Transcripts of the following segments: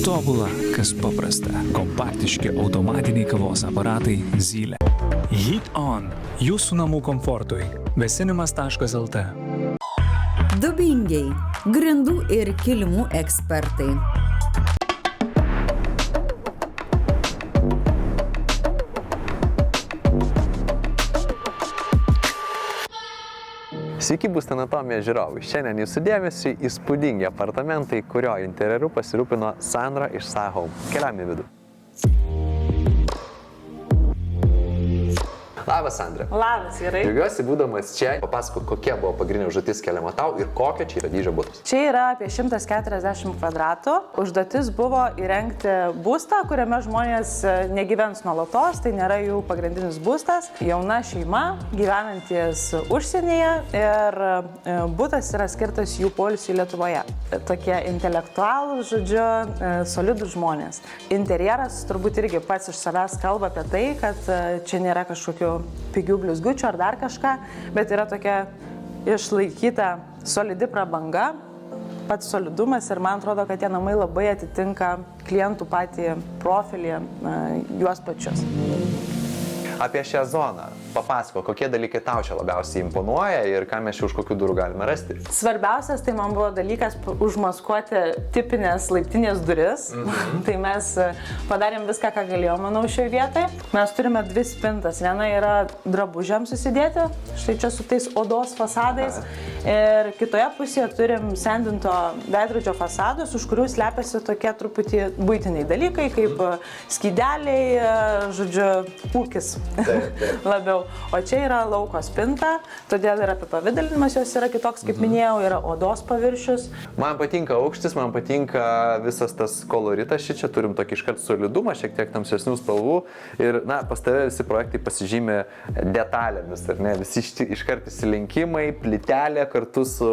Tobula, kas paprasta. Kompaktiški automatiniai kavos aparatai Zylė. Heat On. Jūsų namų komfortui. Vėsinimas.lt. Dubingiai. Grindų ir kilimų ekspertai. Sveiki, Būsto anatomija žiūrovai. Šiandien jūsų dėmesiui įspūdingi apartamentai, kurio interjeru pasirūpino Sandra iš Sahome. Keliam į vidų. Labas, Sandra. Labas, gerai. Džiaugiuosi būdamas čia. Papasakok, kokia buvo pagrindinė užduotis keliama tau ir kokio čia yra dydžio butas. Čia yra apie 140 kvadratų. Užduotis buvo įrengti būstą, kuriame žmonės negyvens nuolatos, tai nėra jų pagrindinis būstas. Jauna šeima, gyvenantis užsienyje ir būtas yra skirtas jų poilsiui Lietuvoje. Tokie intelektualūs, žodžiu, solidūs žmonės. Interjeras turbūt irgi pats iš savęs kalba apie tai, kad čia nėra kažkokių pigių blizgučių ar dar kažką, bet yra tokia išlaikyta solidi prabanga, pats solidumas ir man atrodo, kad tie namai labai atitinka klientų patį profilį, juos pačius. Apie šią zoną papasako, kokie dalykai tau čia labiausiai imponuoja ir ką mes čia už kokių durų galime rasti. Svarbiausias tai man buvo dalykas užmaskuoti tipinės laiptinės duris. Tai mes padarėm viską, ką galėjom, manau, šioje vietoje. Mes turime dvi spintas. Viena yra drabužiams susidėti, štai čia su tais odos fasadais. Ir kitoje pusėje turim sendinto veidrodžio fasadus, už kurių slepiasi tokie truputį buitiniai dalykai, kaip skydeliai, žodžiu, ūkis. Labiau. O čia yra lauko spinta, todėl ir apipavidalinimas jos yra kitoks, kaip minėjau, yra odos paviršius. Man patinka aukštis, man patinka visas tas koloritas, čia turim tokį iškart solidumą, šiek tiek tamsesnių spalvų ir, pas tave visi projektai pasižymė detalėmis, ar ne? Visi iškart įsilinkimai, plytelė kartu su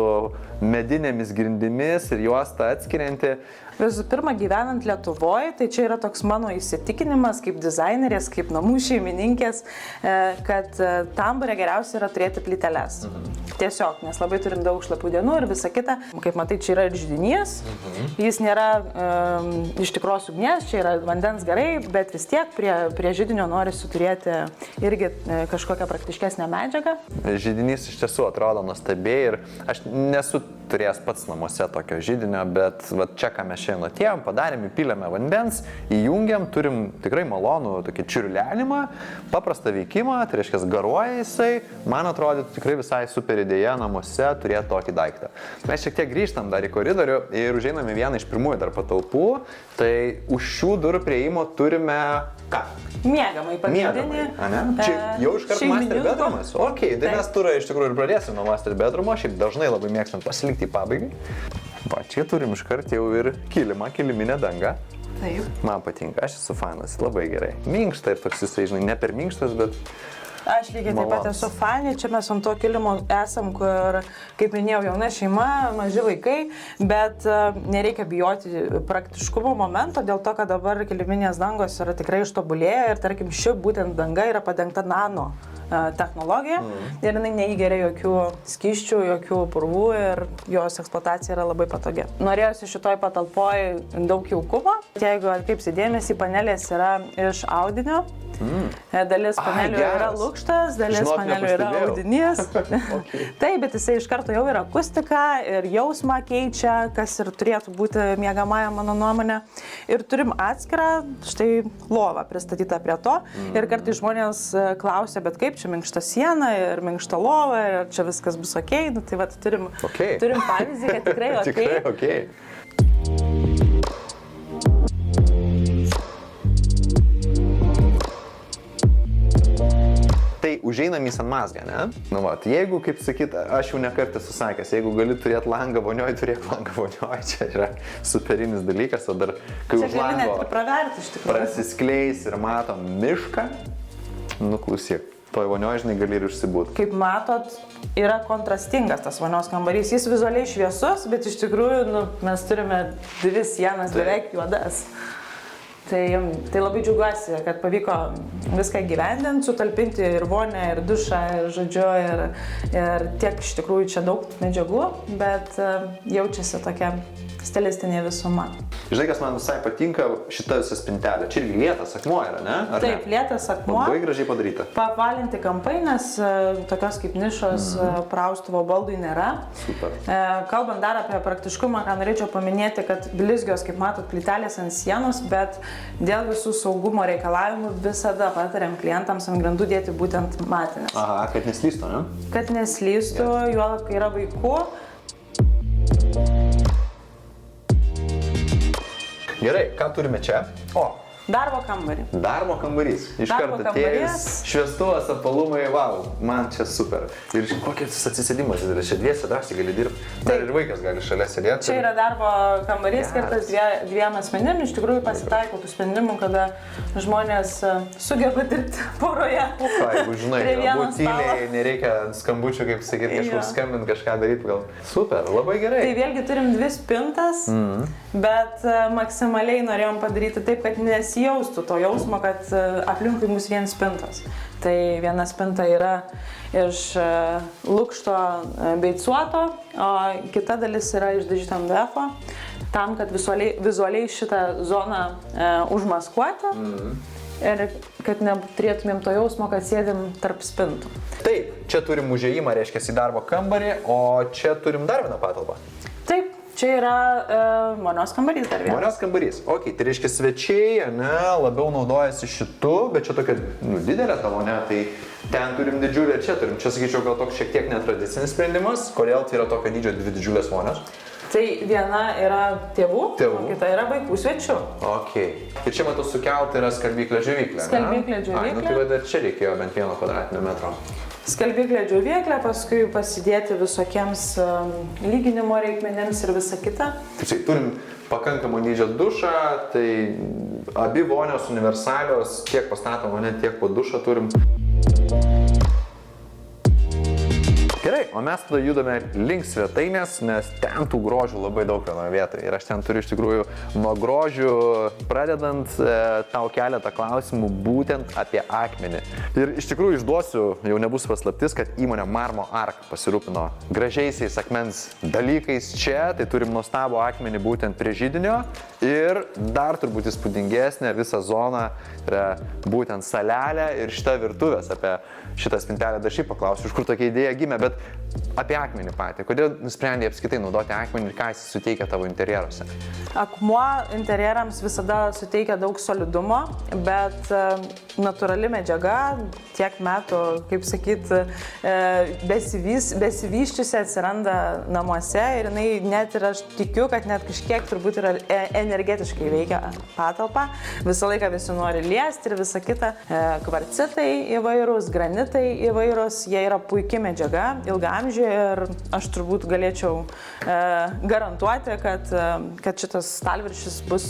medinėmis grindimis ir juosta atskirianti. Visų pirma, gyvenant Lietuvoje, tai čia yra toks mano įsitikinimas kaip dizainerės, kaip namų šeimininkės, kad Tambore geriausia yra turėti plyteles. Tiesiog, nes labai turim daug šlapių dienų ir visa kita. Kaip matai, čia yra ir židinys, jis nėra iš tikros ugnies, čia yra vandens garai, bet vis tiek prie židinio norisi turėti irgi kažkokią praktiškesnę medžiagą. Židinys iš tiesų atrodo nuostabiai ir aš nesu turėjęs pats namuose tokio židinio, bet čia, ką mes šiandien atėjom, padarėm, įpylėme vandens, įjungiam, turim tikrai malonų tokį čiurlenimą, paprastą veikimą, tai reiškia garuoja jisai, man atrodytų tikrai visai super idėja namuose turėti tokį daiktą. Mes šiek tiek grįžtam dar į koridorių ir užeiname vieną iš pirmųjų dar patalpų, tai už šių durų prieimo turime ką? Miegamai pagrindinį. Čia jau iškart master bedroomas. Ok, tai mes turą iš tikrųjų ir pradėsim nuo master bedroomo, šiaip dažnai labai mėgstam pasilikti į pabaigai. Va, čia turim iškart jau ir kilimą, kiliminę dangą. Taip. Man patinka, aš esu fanas, labai gerai. Minkšta ir toks jisai, žinai, ne per minkštas, bet aš lygiai taip pat esu fanė, čia mes ant to kilimo esam, kur, kaip minėjau, jauna šeima, maži vaikai, bet nereikia bijoti praktiškumo momento, dėl to, kad dabar kiliminės dangos yra tikrai ištobulėję ir, tarkim, ši būtent danga yra padengta nano technologija ir jinai neįgeria jokių skysčių, jokių purvų ir jos eksploatacija yra labai patogi. Norėjusi šitoj patalpoj daug jaukumo, jeigu atkreipsi dėmesį, panelės yra iš audinio. Dalis panelių yra lukštas, dalis panelių yra audinys. Taip, bet jisai iš karto jau yra akustika ir jausmą keičia, kas ir turėtų būti miegamąja mano nuomonė. Ir turim atskirą štai lovą pristatytą prie to. Ir kartais žmonės klausia, bet kaip čia minkšta siena ir minkšta lova ir čia viskas bus ok. Nu, tai vat turim pavyzdį, kad tikrai ok. Tikrai ok. Tai užeinam į sanmazgą, ne? Nu va, jeigu, kaip sakyt, aš jau nekartą esu sakęs, jeigu gali turėti langą vonioj, turėk langą vonioj, čia yra superinis dalykas, o dar kai už lango prasiskleis ir matom mišką, nu klausyk, toj vonioj, žinai, gali ir užsibūt. Kaip matot, yra kontrastingas tas vonios kambarys, jis vizualiai šviesus, bet iš tikrųjų mes turime dvi sienas beveik juodas. Tai labai džiaugiuosi, kad pavyko viską gyvendinti, sutalpinti ir vonę, ir dušą, ir žodžiu, ir tiek iš tikrųjų čia daug medžiagų, bet jaučiasi tokia stilistinė visuma. Žinai, kas man visai patinka, šita visa spintelė. Čia irgi lietas akmuo yra, ne? Ar taip, ne? lietas akmuo. Labai gražiai padaryta. Apvalinti kampai, nes tokios kaip nišos praustuvo baldui nėra. Super. Kalbant dar apie praktiškumą, ką norėčiau paminėti, kad blizgios, kaip matot, plytelės ant sienos, bet dėl visų saugumo reikalavimų visada patariam klientams ant grindų dėti būtent matines. Aha, kad neslystų, ne? Kad neslystų, juolab, kai yra vaikų. Gerai, ką turime čia? O, Darbo kambarį. darbo kambarys. Iš Darbo karto kambarys. šviestuvas, apvalumai, wow, man čia super. Ir kokias atsisėdimas didelis, čia dviese drąsiai gali dirbti. Dar ir vaikas gali šalia sėdėti. Čia yra darbo kambarys skirtas dviem asmenim. Iš tikrųjų pasitaiko tų sprendimų, kada žmonės sugeba dirbti poroje. Jeigu žinai, prie vieno galbūt tyliai, nereikia skambučių, kaip sakyti, kažkur skambinti, kažką daryti, gal. Super, labai gerai. Tai vėlgi turim dvi spintas, bet maksimaliai norėjom padaryti taip, kad nesijaustų to jausmo, kad aplinkui mus vien spintos. Tai viena spinta yra iš lukšto beicuoto, o kita dalis yra iš dažyto MDF-o, tam, kad vizualiai šitą zoną užmaskuoti ir kad neturėtumėm to jausmo, kad sėdim tarp spintų. Taip, čia turim užėjimą, reiškia, į darbo kambarį, o čia turim dar vieną patalpą. Taip, čia yra vonios kambarys dar vienas. Vonios kambarys. Ok, tai reiškia svečiai, ne, labiau naudojasi šitu, bet čia tokia didelė ta vonia, tai ten turim didžiulę, čia turim. Čia sakyčiau, gal toks šiek tiek netradicinis sprendimas. Kodėl tai yra tokio dydžio dvi didžiulės vonios? Tai viena yra tėvų, o kita yra vaikų svečių. Ok. Ir čia matau sukelta yra skalbyklė džiovyklė. Skalbyklė džiovyklė. Ai, nu tai va, čia reikėjo bent 1 kvadratinio metro. Skalbyklė džiovyklė, paskui pasidėti visokiems lyginimo reikmenėms ir visa kita. Taip, turim pakankamą dydžio dušą, tai abi vonios universalios, tiek pastatom vonę, tiek po dušą turim. Gerai, o mes tada judame link svetainės, nes ten tų grožių labai daug vienoje vietoje. Ir aš ten turiu iš tikrųjų nuo grožių pradedant tau keletą klausimų būtent apie akmenį. Ir iš tikrųjų išduosiu, jau nebus paslaptis, kad įmonė Marmo Ark pasirūpino gražiaisiais akmens dalykais čia. Tai turim nuostabų akmenį būtent prie židinio. Ir dar turbūt įspūdingesnė visa zona yra būtent salelė ir šita virtuvės. Apie šitą spintelę dar šiaip paklausiu, iš kur tokia idėja gimė, bet apie akmenį patį. Kodėl nusprendė apskritai naudoti akmenį ir ką jis suteikia tavo interjeruose? Akmuo interjerams visada suteikia daug solidumo, bet natūrali medžiaga tiek metų, kaip sakyt, besivyščiusi atsiranda namuose ir jinai net ir aš tikiu, kad net kažkiek turbūt yra energetiškai veikia patalpą. Visą laiką visi nori liesti ir visa kita. Kvarcitai įvairūs, granitai įvairūs, jie yra puikia medžiaga, ilgaamžė ir aš turbūt galėčiau garantuoti, kad šitas stalviršis bus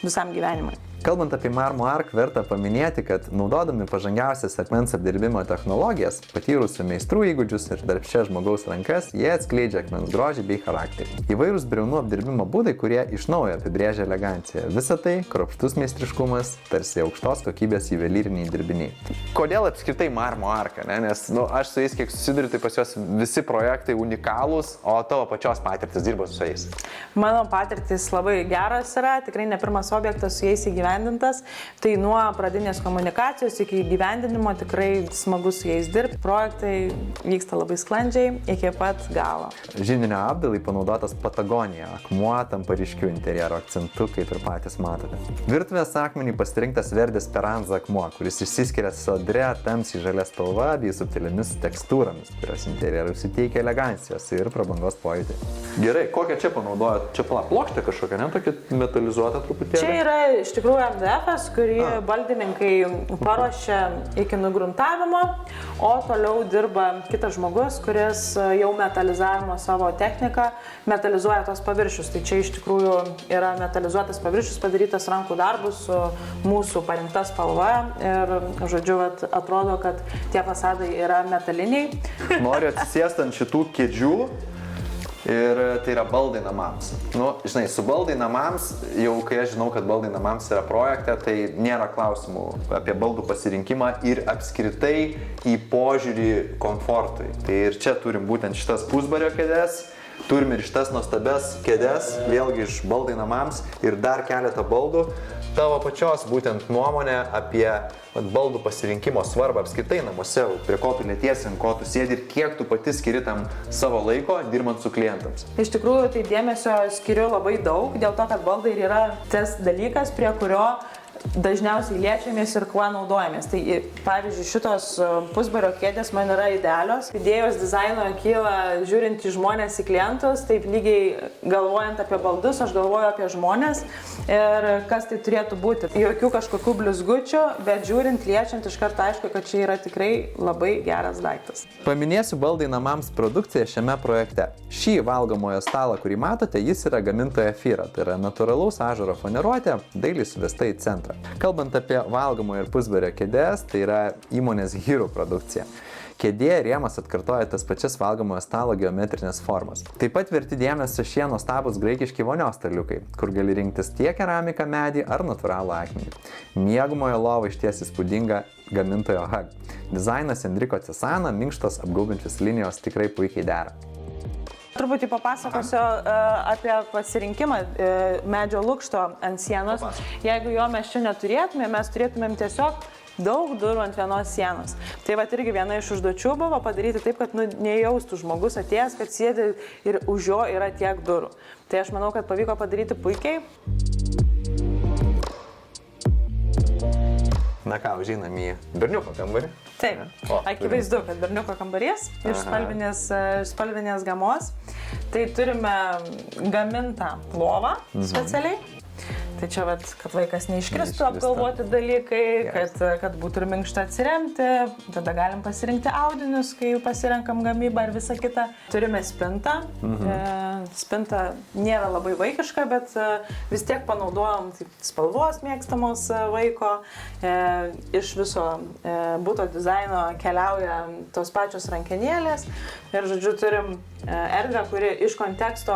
visam gyvenimui. Kalbant apie Marmo Ark, verta paminėti, kad naudodami pažangiausias akmens apdirbimo technologijas, patyrusių meistrų įgūdžius ir darbščias žmogaus rankas, jie atskleidžia akmens grožį bei charakterį. Įvairūs briaunų apdirbimo būdai, kurie iš naujo apibrėžia eleganciją. Visa tai kruopštus meistriškumas, tarsi aukštos kokybės juvelyriniai dirbiniai. Kodėl apskritai Marmo Ark, ne? Nes aš su jais kiek susiduriu, tai pas juos visi projektai unikalūs, o tavo pačios patirtis dirbo su jais. Mano patirtis labai geras yra, tikrai ne pirmas objektas su jais įgyvendintas. Tai nuo pradinės komunikacijos iki įgyvendinimo tikrai smagu su jais dirbti. Projektai vyksta labai sklandžiai iki pat galo. Židinio apdailai panaudotas Patagonija, akmuo tampa ryškiu interjero akcentu, kaip ir patys matote. Virtuvės akmenį pasirinktas Verde Speranza akmuo, kuris išsiskiria sodria, tamsiai žalia spalva bei subtiliomis tekstūromis, kurios interjerui suteikia elegancijos ir prabangos pojūtį. Gerai, kokią čia panaudojat? Čia plokštė kažkokia, ne? Tokia metalizuota truputėlį? Čia yra iš tikrųjų MDF-as, kurį baldininkai paruošia iki nugruntavimo, o toliau dirba kitas žmogus, kuris jau metalizavimo savo techniką metalizuoja tos paviršius. Tai čia iš tikrųjų yra metalizuotas paviršius padarytas rankų darbus su mūsų parinkta spalva ir, žodžiu, atrodo, kad tie fasadai yra metaliniai. Noriu atsisėsti ant šitų kėdžių. Ir tai yra baldai namams. Nu, žinai, su baldai namams, jau kai aš žinau, kad baldai namams yra projekte, tai nėra klausimų apie baldų pasirinkimą ir apskritai į požiūrį komfortui. Tai ir čia turim būtent šitas pusbario kėdes, turim ir šitas nuostabias kėdes, vėlgi iš baldai namams ir dar keletą baldų. Tavo pačios būtent nuomonė apie baldų pasirinkimo svarbą apskritai namuose, prie ko tu lėtiesi, ant ko tu sėdi ir kiek tu pati skiri tam savo laiko dirbant su klientams. Iš tikrųjų, tai dėmesio skiriu labai daug, dėl to, kad baldai yra tas dalykas, prie kurio dažniausiai liečiamės ir kuo naudojamės. Tai pavyzdžiui, šitos pusbario kėdės man yra idealios. Idėjos dizaino kyla žiūrint į žmonės, į klientus, taip lygiai galvojant apie baldus, aš galvoju apie žmonės ir kas tai turėtų būti. Jokių kažkokių blizgučių, bet žiūrint, liečiant iš karto aišku, kad čia yra tikrai labai geras daiktas. Paminėsiu baldai namams produkciją šiame projekte. Šį valgomojo stalą, kurį matote, jis yra gamintojo Fyra, tai yra natūralaus ąžuolo faneruotė, dailiai suvesta į centrą. Kalbant apie valgomojo ir pusbario kėdes, tai yra įmonės Hero produkcija. Kėdė rėmas atkartoja tas pačias valgomojo stalo geometrinės formas. Taip pat verti dėmesio šie nuostabūs graikiški vonios staliukai, kur gali rinktis tiek keramiką, medį ar natūralų akmenį. Miegamojo lova išties įspūdinga gamintojo Hug. Dizainas Enrico Cesana, minkštos apgaubiančios linijos tikrai puikiai dera. Truputį papasakosiu apie pasirinkimą medžio lukšto ant sienos. Jeigu jo mes čia neturėtume, mes turėtumėm tiesiog daug durų ant vienos sienos. Tai va irgi viena iš užduočių buvo padaryti taip, kad nejaustų žmogus atėjęs, kad sėdi ir už jo yra tiek durų. Tai aš manau, kad pavyko padaryti puikiai. Na ką, užeinam į berniuko kambarį? Taip, akivaizdu, kad berniuko kambarys iš spalvinės gamos. Tai turime gamintą lovą specialiai. Tai čia, kad vaikas neiškristų apgalvoti dalykai, kad būtų ir minkšta atsiremti. Tada galim pasirinkti audinius, kai pasirenkam gamybą ir visą kitą. Turime spintą. Spinta nėra labai vaikiška, bet vis tiek panaudojom spalvos mėgstamos vaiko. Iš viso buto dizaino keliauja tos pačios rankenėlės. Ir, žodžiu, turim erdvę, kuri iš konteksto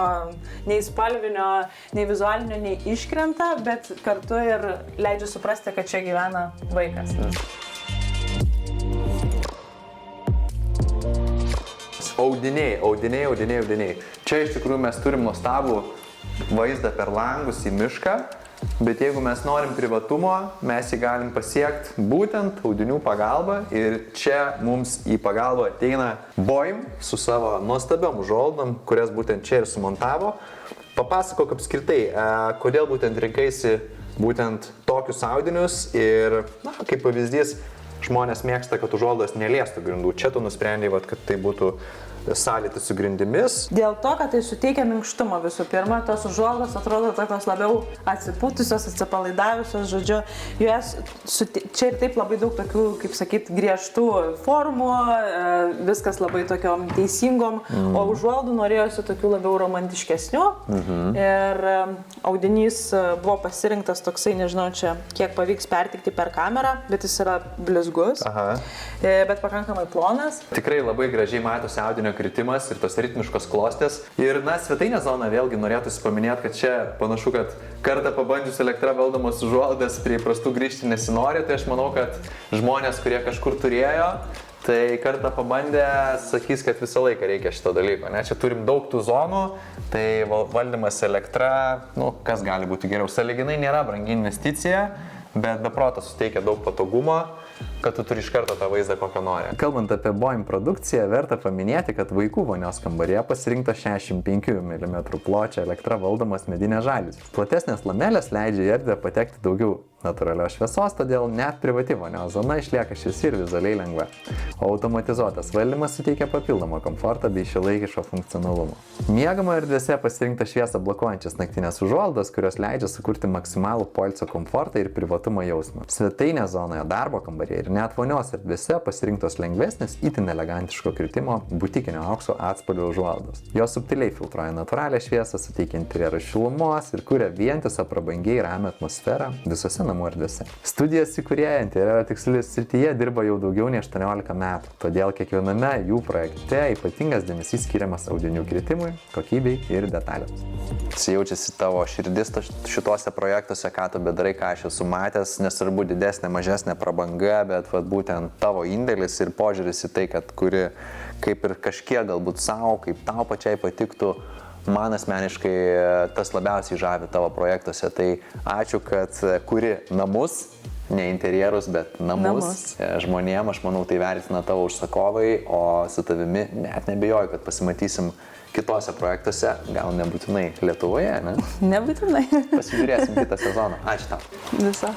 nei spalvinio, nei vizualinio, nei iškrenta, bet kartu ir leidžia suprasti, kad čia gyvena vaikas. Audiniai. Čia iš tikrųjų mes turim nuostabų vaizdą per langus į mišką, bet jeigu mes norim privatumo, mes jį galim pasiekti būtent audinių pagalba ir čia mums į pagalbą ateina Boim su savo nuostabiom užuolaidom, kurias būtent čia ir sumontavo. Papasakok apskritai, kodėl būtent rinkaisi būtent tokius audinius ir, kaip pavyzdys, žmonės mėgsta, kad užuolaidos neliestų grindų. Čia tu nusprendei, kad tai būtų sąlytis su grindimis. Dėl to, kad tai suteikia minkštumo visų pirma, tos užuolaidos atrodo tokios labiau atsipūtusios, atsipalaidavusios, žodžiu, čia ir taip labai daug tokių, kaip sakyt, griežtų formų, viskas labai tokiom teisingom, o užuolaidų norėjosi tokių labiau romantiškesnių. Ir audinys buvo pasirinktas toksai, nežinau čia, kiek pavyks pertikti per kamerą, bet jis yra blizgus, bet pakankamai plonas. Tikrai labai gražiai matosi audinio kritimas ir tos ritmiškos klostės. Ir, svetainės zona vėlgi norėtųsi paminėti, kad čia panašu, kad kartą pabandžius elektra valdomas užuolaidas prie įprastų grįžti nesinori, tai aš manau, kad žmonės, kurie kažkur turėjo, tai kartą pabandę sakys, kad visą laiką reikia šito dalyko. Čia turim daug tų zonų, tai valdymas elektra, kas gali būti geriau. Sąlyginai nėra brangi investicija, bet be proto suteikia daug patogumo, kad tu turi iš karto tą vaizdą, kokio nori. Kalbant apie Boim produkciją, verta paminėti, kad vaikų vonios kambaryje pasirinkta 65 mm pločio elektra valdomas medinės žalius. Platesnės lamelės leidžia į erdvę patekti daugiau natūralios šviesos, todėl net privati vonios zona išlieka šviesi ir vizualiai lengva. O automatizuotas valdymas suteikia papildomą komfortą bei šiuolaikiško funkcionalumo. Miegamo erdvėse pasirinkta šviesą blokuojančias naktinės užuolaidos, kurios leidžia sukurti maksimalų poilsio komfortą ir privatumo jausmą. Svetainės zonoje darbo kambaryje kambaryje ir net vonios erdvėse pasirinktos lengvesnės, itin elegantiško kritimo butikinio aukso atspalvio užuolaidos. Jos subtiliai filtruoja natūralią šviesą, suteikia interjerui šilumos ir kuria vientisą prabangiai ramią atmosferą visose namų erdvėse. Studijos įkūrėja interjero tikslius srityje dirba jau daugiau nei 18 metų, todėl kiekviename jų projekte ypatingas dėmesys skiriamas audinių kritimui, kokybei ir detalėms. Jaučiasi tavo širdis šituose projektuose, ką tu bedarai, ką aš esu matęs, nesvarbu didesnė, mažesnė prabanga, bet būtent tavo indėlis ir požiūris į tai, kad kuri kaip ir kažkiek galbūt savo, kaip tau pačiai patiktų, man asmeniškai tas labiausiai žavi tavo projektuose. Tai ačiū, kad kuri namus, ne interjerus, bet namus žmonėm, aš manau, tai vertina tavo užsakovai, o su tavimi net nebejoju, kad pasimatysim kitose projektuose, gal nebūtinai Lietuvoje, ne? Nebūtinai. Pasižiūrėsim kitą sezoną. Ačiū tau. Visa.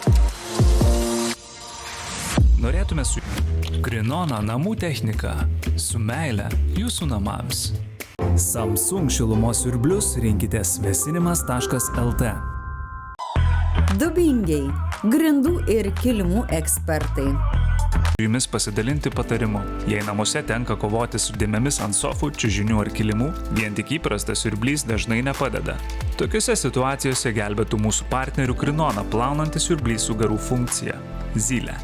Norėtume su Grinona namų technika su meile jūsų namams. Samsung šilumos siurblius rinkitės vėsinimas.lt. Dubingiai – grindų ir kilimų ekspertai. Jumis pasidalinti patarimu. Jei namuose tenka kovoti su dėmėmis ant sofų, čiužinių ar kilimų, vien tik įprastas siurblys dažnai nepadeda. Tokiose situacijose gelbėtų mūsų partnerių Grinona plaunantis siurblys su garų funkcija – Zylė.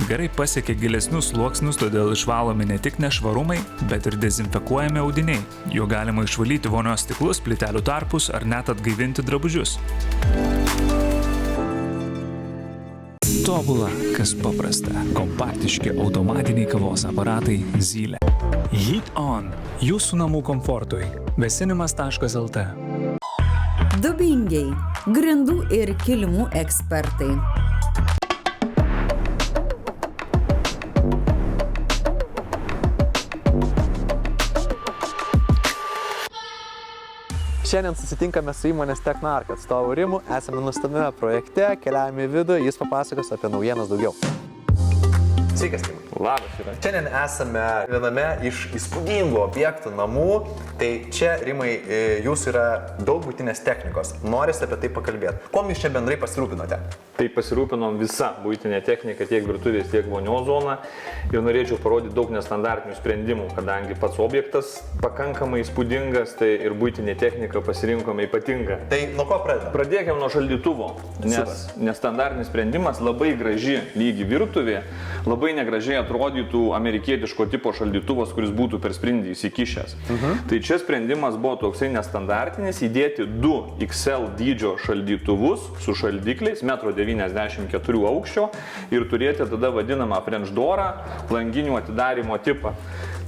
Garai pasiekia gilesnius sluoksnius, todėl išvalomi ne tik nešvarumai, bet ir dezinfekuojami audiniai. Juo galima išvalyti vonios stiklus, plytelių tarpus ar net atgaivinti drabužius. Tobula, kas paprasta. Kompaktiški automatiniai kavos aparatai Zylė. Heat On. Jūsų namų komfortui. Vėsinimas.lt. Dubingiai – grindų ir kilimų ekspertai. Šiandien susitinkame su įmonės Technark atstovu Rimu, esame nuostabiame projekte, keliavame į vidų, jis papasakos apie naujienas daugiau. Sveikas, Rimai. Labas yra. Šiandien esame viename iš įspūdingų objektų namų, tai čia, Rimai, jūsų yra daug buitinės technikos. Norisi apie tai pakalbėti. Kuom jūs čia bendrai pasirūpinote? Tai pasirūpinom visą buitinę techniką, tiek virtuvės, tiek vonios zoną ir norėčiau parodyti daug nestandartinių sprendimų, kadangi pats objektas pakankamai įspūdingas, tai ir buitinė technika pasirinkome ypatingą. Tai nuo ko pradedame? Pradėkime nuo šaldytuvo, nes nestandartinis sprendimas labai graži lygi virtuvė, labai negražiai atrodytų amerikietiško tipo šaldytuvas, kuris būtų per sprindį įsikišęs. Tai čia sprendimas buvo toksai nestandartinis, įdėti 2 XL dydžio šaldytuvus su šaldikliais, 1,94 m aukščio ir turėti tada vadinamą French doorą, langinių atidarimo tipą.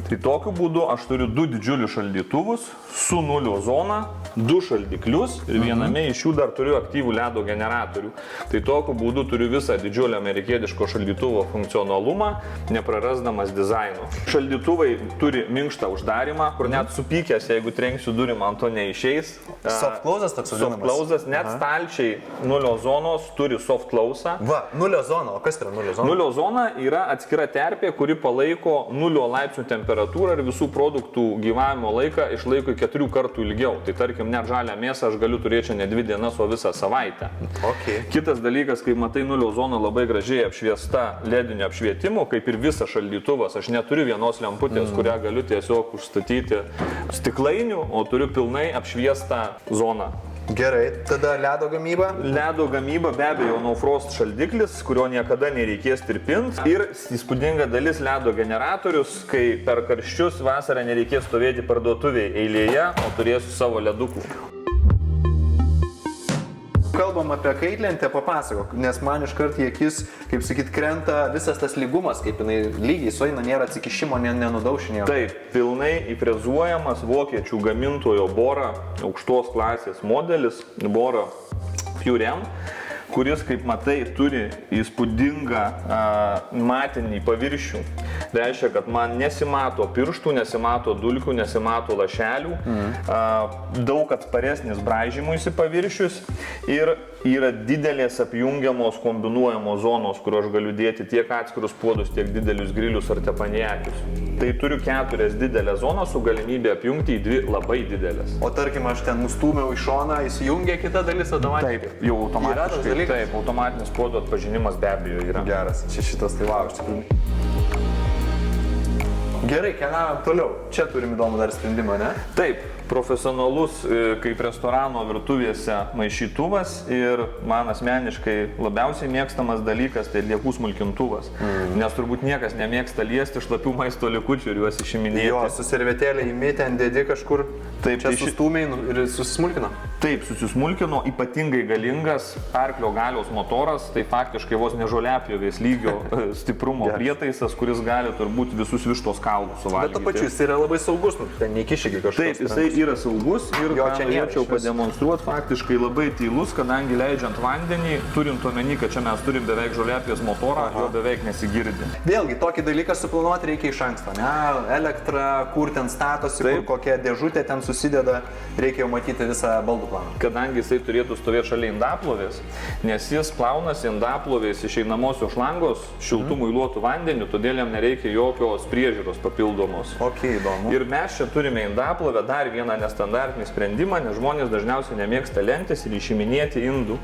Tai tokiu būdu aš turiu 2 didžiulius šaldytuvus su nulio zona, 2 šaldiklius ir viename iš jų dar turiu aktyvų ledo generatorių. Tai tokiu būdu turiu visą didžiulio amerikietiško šaldytuvo funkcionalumą, neprarasdamas dizaino. Šaldytuvai turi minkštą uždarimą, kur net supykęs, jeigu trenksiu durim, ant to neišeis. Soft closas toks vadinamas? Soft closas, net stalčiai nulio zonos turi soft closą. Va, nulio zona, o kas yra nulio zona? Nulio zona yra atskira terpė, kuri palaiko 0 laipsnių temperatūrą ir visų produktų gyvavimo laiką išlaiko 4 kartų ilgiau. Tai tarkim, net žalią mėsą aš galiu turėti ne 2 dienas, o visą savaitę. Okay. Kitas dalykas, kai matai nulio zoną labai gražiai apšviesta ledinio apšvietimu, kaip ir visas šaldytuvas, aš neturiu vienos lemputės, kurią galiu tiesiog užstatyti stiklainių, o turiu pilnai apšviestą zoną. Gerai, tada ledo gamyba? Ledo gamyba be abejo no frost šaldiklis, kurio niekada nereikės tirpinti. Ir įspūdinga dalis ledo generatorius, kai per karščius vasarą nereikės stovėti parduotuvėje eilėje, o turėsiu savo ledukų. Kalbam apie kaitlentę, papasakok, nes man iškart į akis, kaip sakyt, krenta visas tas lygumas, kaip jinai lygiai sueina, nėra atsikišimo, nenudaušinėjo. Taip, pilnai įfrezuojamas vokiečių gamintojo Bora aukštos klasės modelis, Bora Pure M, kuris, kaip matai, turi įspūdingą matinį paviršių. Reiškia, kad man nesimato pirštų, nesimato dulkių, nesimato lašelių, daug atsparesnis braižymuisi paviršius ir yra didelės apjungiamos kombinuojamos zonos, kur aš galiu dėti tiek atskirus puodus, tiek didelius grilius ar tepaniakius. Tai turiu 4 didelės zonas su galimybė apjungti į 2 labai didelės. O tarkim, aš ten nustūmiau į šoną, įsijungia kita dalis automatiškai. Taip, jau automatiškai. Taip, automatinis puodų atpažinimas be abejo yra. Geras, čia šitas tai iš tikrųjų. Gerai, keliaujam toliau. Čia turim įdomų dar sprendimą, ne? Taip, profesionalus kaip restorano virtuvėse maišytuvas ir man asmeniškai labiausiai mėgstamas dalykas tai atliekų smulkintuvas. Nes turbūt niekas nemėgsta liesti šlapių maisto likučių ir juos išiminėti. Jo, su servetėlė įmi, ten dėdi kažkur, taip, čia sustūmiai ir susismulkino. Taip, susismulkino, ypatingai galingas arklio galios motoras, tai faktiškai vos ne žoliapjovės lygio stiprumo prietaisas, kuris gali turbūt visus vištos kaulus suvalgyti. Bet to pačiu, jis yra labai saugus, ten neįkiši kažkas. Taip, jisai yra saugus ir ką norėčiau pademonstruoti, faktiškai labai tylus, kadangi leidžiant vandenį, turint omeny, kad čia mes turim beveik žoliapjovės motorą, jo beveik nesigirdi. Vėlgi, tokį dalyką suplanuoti reikia iš anksto, ne? Elektra, kur ten statosi, kur kokia dėžutė ten susideda, reikia jau matyti visą baldų planą. Kadangi jisai turėtų stovėti šalia indaplovės, nes jis plaunasi indaplovės iš einamosios šlangos šiltų muiluotų vandeniu, todėl jam nereikia jokios priežiūros papildomos. Įdomu. Ir mes čia turime indaplovę, dar vieną nestandartinį sprendimą, nes žmonės dažniausiai nemėgsta lentis ir išiminėti indų.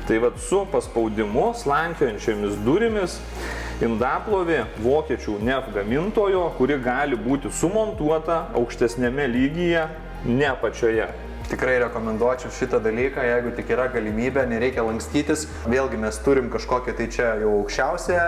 Tai vat su paspaudimu, slankiojančiomis durimis, indaplovė vokiečių NEF gamintojo, kuri gali būti sumontuota aukštesnėme lygyje, ne apačioje. Tikrai rekomenduočiau šitą dalyką, jeigu tik yra galimybė, nereikia lankstytis. Vėlgi mes turim kažkokią tai čia jau aukščiausią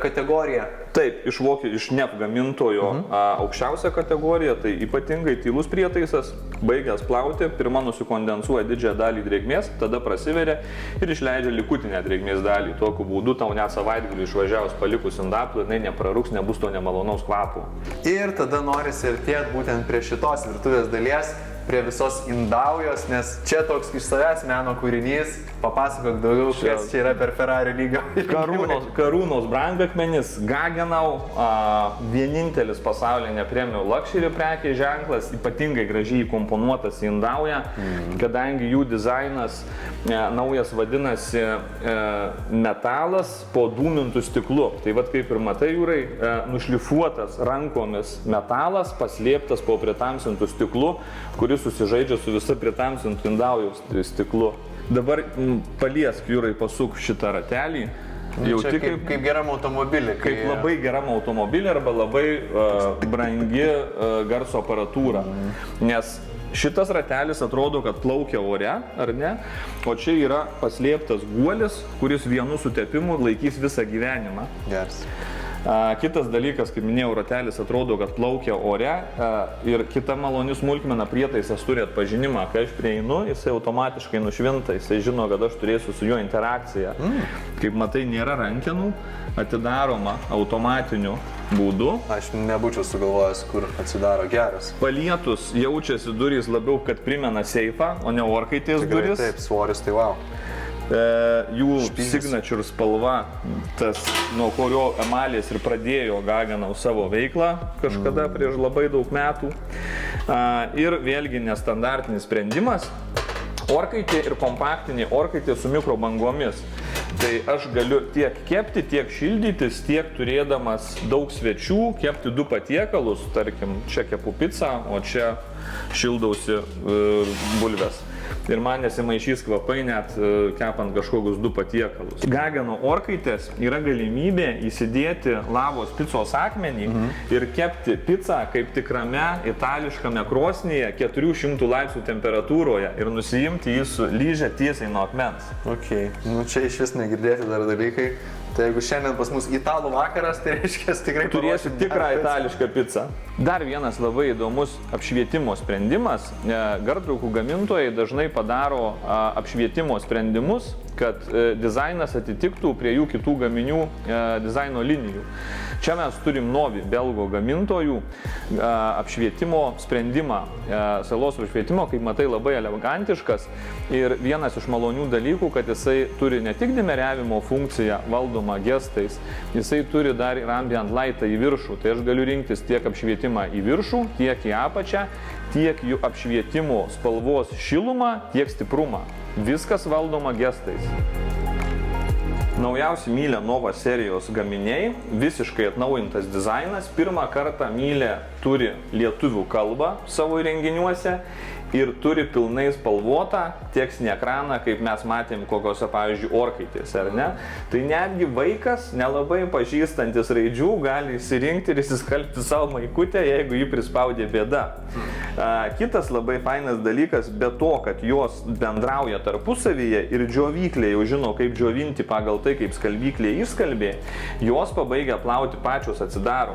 kategoriją. Taip, iš NEF gamintojo aukščiausia kategorija, tai ypatingai tylus prietaisas, baigęs plauti, pirma nusikondensuoja didžiąją dalį drėgmės, tada prasiveria ir išleidžia likutinę drėgmės dalį. Tokiu būdu tau net savaitgalį išvažiavus palikus indaplovę, jinai neprarūks, nebus to nemalonaus kvapo. Ir tada norisi artėti būtent prie šitos virtuvės dalies, prie visos indaujos, nes čia toks iš savęs meno kūrinys. Papasakok daugiau, kas čia yra per Ferrari lygą. Karūnos brangakmenis, Gaggenau, vienintelis pasaulinė premium luxury prekės ženklas, ypatingai gražiai įkomponuotas į indaują, kadangi jų dizainas naujas vadinasi metalas po dūmintų stiklu. Tai vad kaip ir matai, Jūrai, nušlifuotas rankomis metalas, paslėptas po pritamsintų stiklu, kuris susižaidžia su visa pritamsintų indaujos stiklu. Dabar paliesk, Jūrai, pasuk šitą ratelį. Jauti kaip geram automobilį. Kaip labai geram automobilį arba labai brangi garso aparatūra. Nes šitas ratelis atrodo, kad plaukia ore, ar ne? O čia yra paslėptas guolis, kuris vienu sutepimu laikys visą gyvenimą. Geras. Kitas dalykas, kaip minėjau, ratelis atrodo, kad plaukia ore ir kita maloni smulkmena, prietaisas turi atpažinimą, kai aš prieinu, jisai automatiškai nušvinta, jisai žino, kad aš turėsiu su juo interakciją. Kaip matai, nėra rankenų, atidaroma automatiniu būdu. Aš nebūčiau sugalvojęs, kur atsidaro. Geras. Palietus jaučiasi durys labiau, kad primena seifą, o ne orkaitės durys. Taip, svoris, tai wow. Jų signature spalva, tas, nuo kurio emalės ir pradėjo Gaggenau savo veiklą kažkada prieš labai daug metų. Ir vėlgi nestandartinis sprendimas, orkaitė ir kompaktinė orkaitė su mikrobangomis. Tai aš galiu tiek kepti, tiek šildytis, tiek turėdamas daug svečių, kepti 2 patiekalus, tarkim, čia kepu pizzą, o čia šildausi bulves. Ir man nesimaišys kvapai net kepant kažkokius 2 patiekalus. Gaggenau orkaitės yra galimybė įsidėti lavos picos akmenį ir kepti pizzą kaip tikrame itališkame krosnyje 400 laipsnių temperatūroje ir nusiimti jį su lyžia tiesiai nuo akmens. Ok, nu čia iš vis negirdėti dar dalykai. Tai jeigu šiandien pas mus italų vakaras, tai reiškia tikrai turėsiu tikrą itališką pizzą. Dar vienas labai įdomus apšvietimo sprendimas. Gartraukų gamintojai dažnai padaro apšvietimo sprendimus, kad dizainas atitiktų prie jų kitų gaminių dizaino linijų. Čia mes turim Novi, belgo gamintojų apšvietimo sprendimą, salos apšvietimo, kaip matai, labai elegantiškas ir vienas iš malonių dalykų, kad jisai turi ne tik dimeriavimo funkciją valdomą gestais, jisai turi dar ir ambient lightą į viršų, tai aš galiu rinktis tiek apšvietimą į viršų, tiek į apačią, tiek jų apšvietimo spalvos šilumą, tiek stiprumą. Viskas valdoma gestais. Naujausi Miele Nova serijos gaminiai, visiškai atnaujintas dizainas. Pirmą kartą Miele turi lietuvių kalbą savo įrenginiuose ir turi pilnai spalvotą tekstinį ekraną, kaip mes matėm kokiose, pavyzdžiui, orkaitėse, ar ne? Tai netgi vaikas, nelabai pažįstantis raidžių, gali įsirinkti ir įsiskalbti savo maikutę, jeigu jį prispaudė bėda. Kitas labai fainas dalykas, be to, kad jos bendrauja tarpusavyje ir džiovyklė jau žino, kaip džiovinti pagal tai, kaip skalbyklė išskalbė, jos pabaigia plauti pačios atsidaro.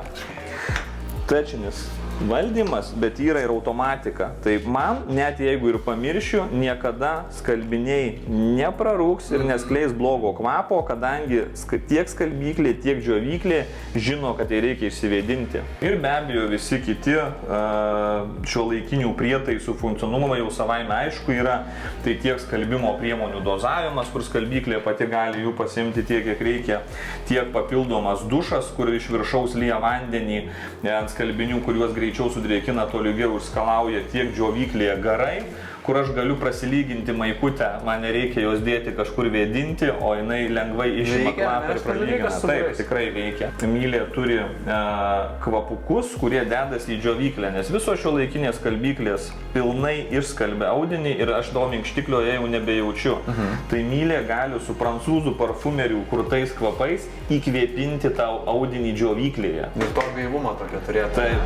Trečinis valdymas, bet yra ir automatika. Tai man, net jeigu ir pamiršiu, niekada skalbiniai neprarūks ir neskleis blogo kvapo, kadangi tiek skalbyklė, tiek džiovyklė žino, kad tai reikia išsivėdinti. Ir be abejo visi kiti šiuolaikinių prietaisų funkcionumą jau savaime aišku yra. Tai tiek skalbimo priemonių dozavimas, kur skalbyklė pati gali jų pasimti tiek, kiek reikia, tiek papildomas dušas, kur iš viršaus lyja vandenį ant skalbinių, kuriuos greičiau sudrėkina, tolygiau išskalauja, tiek džiovyklėje garai, kur aš galiu prasilyginti maikutę, man nereikia jos dėti kažkur vėdinti, o jinai lengvai išima kvapą ir pralygina. Taip, tikrai veikia. Miele turi kvapukus, kurie dedasi į džiovyklę, nes visos šiuolaikinės skalbyklės pilnai išskalbia audinį ir aš to minkštiklio jau nebejaučiu. Tai Miele gali su prancūzų parfumerių kurtais kvapais įkvėpinti tau audinį džiovyklėje. Ir to gaivumo tokio turėtų. Taip.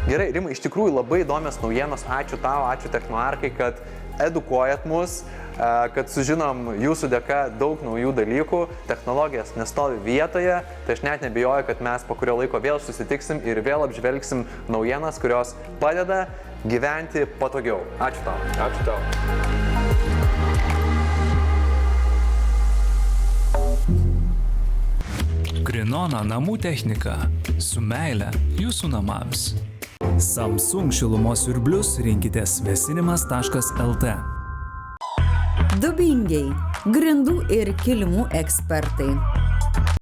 Gerai, Rimai, iš tikrųjų labai įdomios naujienos. Ačiū tau, ačiū Technoarkai, kad edukuojat mus, kad sužinom jūsų dėka daug naujų dalykų. Technologijas nestovi vietoje, tai aš net nebijoju, kad mes po kurio laiko vėl susitiksim ir vėl apžvelgsim naujienas, kurios padeda gyventi patogiau. Ačiū tau. Ačiū tau. Grinona namų technika. Su meile jūsų namams. Samsung šilumos siurblius rinkitės vėsinimas.lt. Dubingiai. Grindų ir kilimų ekspertai.